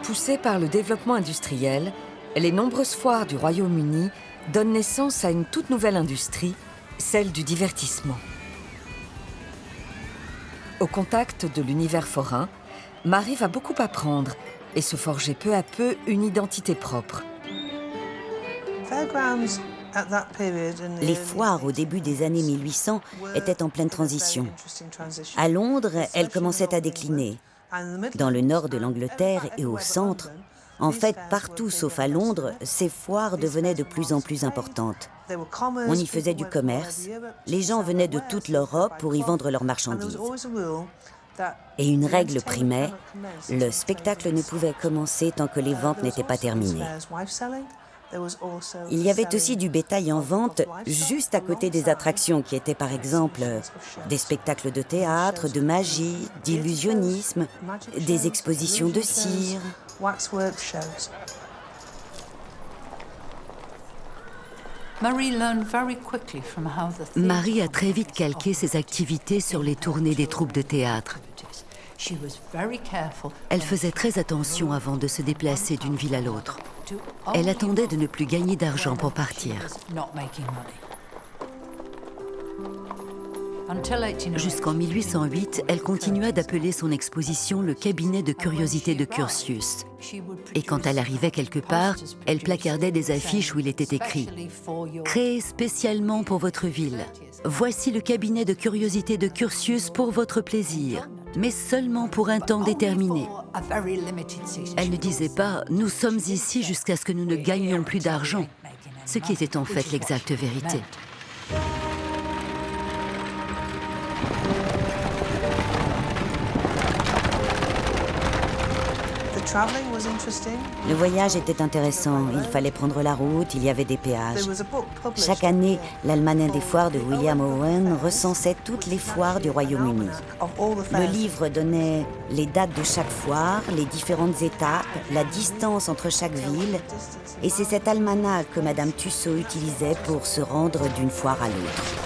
Poussées par le développement industriel, les nombreuses foires du Royaume-Uni donnent naissance à une toute nouvelle industrie, celle du divertissement. Au contact de l'univers forain, Marie va beaucoup apprendre et se forger peu à peu une identité propre. Les foires au début des années 1800 étaient en pleine transition. À Londres, elles commençaient à décliner. Dans le nord de l'Angleterre et au centre, en fait partout sauf à Londres, ces foires devenaient de plus en plus importantes. On y faisait du commerce, les gens venaient de toute l'Europe pour y vendre leurs marchandises. Et une règle primait, le spectacle ne pouvait commencer tant que les ventes n'étaient pas terminées. Il y avait aussi du bétail en vente juste à côté des attractions qui étaient par exemple des spectacles de théâtre, de magie, d'illusionnisme, des expositions de cire. Marie a très vite calqué ses activités sur les tournées des troupes de théâtre. Elle faisait très attention avant de se déplacer d'une ville à l'autre. Elle attendait de ne plus gagner d'argent pour partir. Jusqu'en 1808, elle continua d'appeler son exposition le cabinet de curiosités de Curtius. Et quand elle arrivait quelque part, elle placardait des affiches où il était écrit « Créé spécialement pour votre ville. Voici le cabinet de curiosités de Curtius pour votre plaisir, mais seulement pour un temps déterminé. » Elle ne disait pas « Nous sommes ici jusqu'à ce que nous ne gagnions plus d'argent », ce qui était en fait l'exacte vérité. Le voyage était intéressant, il fallait prendre la route, il y avait des péages. Chaque année, l'Almanach des foires de William Owen recensait toutes les foires du Royaume-Uni. Le livre donnait les dates de chaque foire, les différentes étapes, la distance entre chaque ville. Et c'est cet almanach que Madame Tussaud utilisait pour se rendre d'une foire à l'autre.